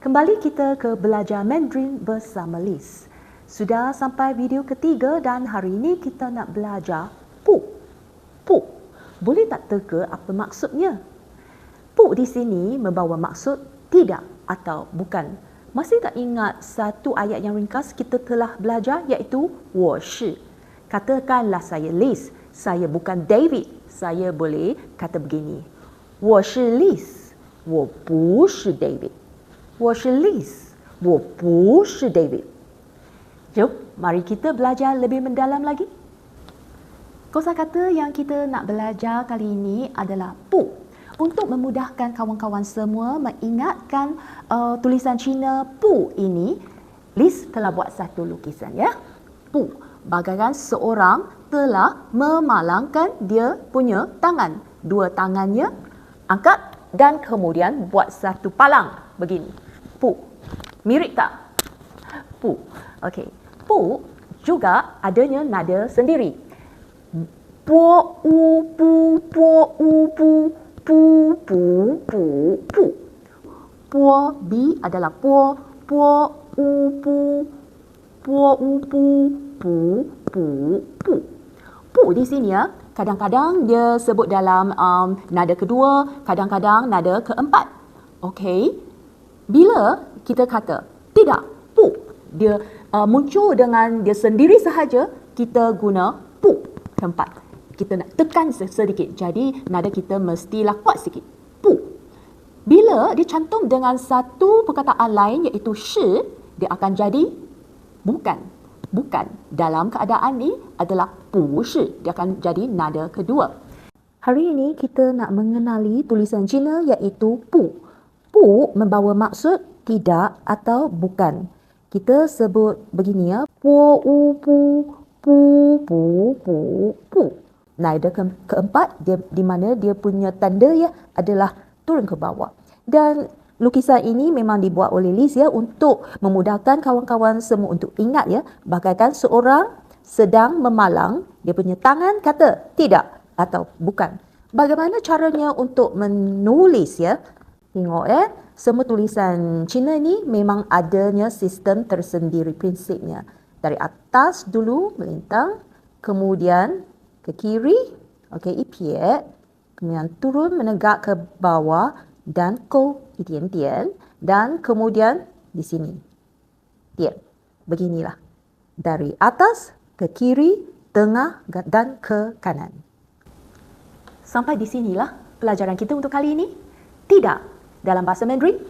Kembali kita ke belajar Mandarin bersama Liz. Sudah sampai video ketiga dan hari ini kita nak belajar pu. Pu. Boleh tak teka apa maksudnya? Pu di sini membawa maksud tidak atau bukan. Masih tak ingat satu ayat yang ringkas kita telah belajar iaitu 我是. Katakanlah saya Liz, saya bukan David. Saya boleh kata begini. 我是 Liz, 我不是 David. 我是 Liz, 我不是 David. Jom, mari kita belajar lebih mendalam lagi. Kosakata yang kita nak belajar kali ini adalah pu. Untuk memudahkan kawan-kawan semua mengingatkan tulisan Cina pu ini, Liz telah buat satu lukisan ya. Pu, bagaikan seorang telah memalangkan dia punya tangan. Dua tangannya angkat dan kemudian buat satu palang begini. Pu. Mirip tak? Pu. Okey. Pu juga adanya nada sendiri. Po u pu po u pu pu pu pu pu. Po b adalah po u pu po u pu pu pu pu. Pu di sini ya, kadang-kadang dia sebut dalam nada kedua, kadang-kadang nada keempat. Okey. Bila kita kata tidak, pu, dia muncul dengan dia sendiri sahaja, kita guna pu tempat. Kita nak tekan sedikit. Jadi nada kita mestilah kuat sikit. Pu. Bila dicantum dengan satu perkataan lain iaitu shi, dia akan jadi bukan. Bukan. Dalam keadaan ni adalah pu shi. Dia akan jadi nada kedua. Hari ini kita nak mengenali tulisan Cina iaitu pu. Pu membawa maksud tidak atau bukan. Kita sebut begini ya. Po u pu pu pu pu pu. Nada keempat dia, di mana dia punya tanda ya adalah turun ke bawah. Dan lukisan ini memang dibuat oleh Liz ya untuk memudahkan kawan-kawan semua untuk ingat ya, bagaikan seorang sedang memalang dia punya tangan kata tidak atau bukan. Bagaimana caranya untuk menulis ya? Tengok ya, semua tulisan Cina ni memang adanya sistem tersendiri prinsipnya. Dari atas dulu melintang, kemudian ke kiri, okey, ipiet, kemudian turun menegak ke bawah dan kou tian, dan kemudian di sini tian. Beginilah. Dari atas ke kiri, tengah dan ke kanan. Sampai di sinilah pelajaran kita untuk kali ini. Tidak dalam bahasa Mandarin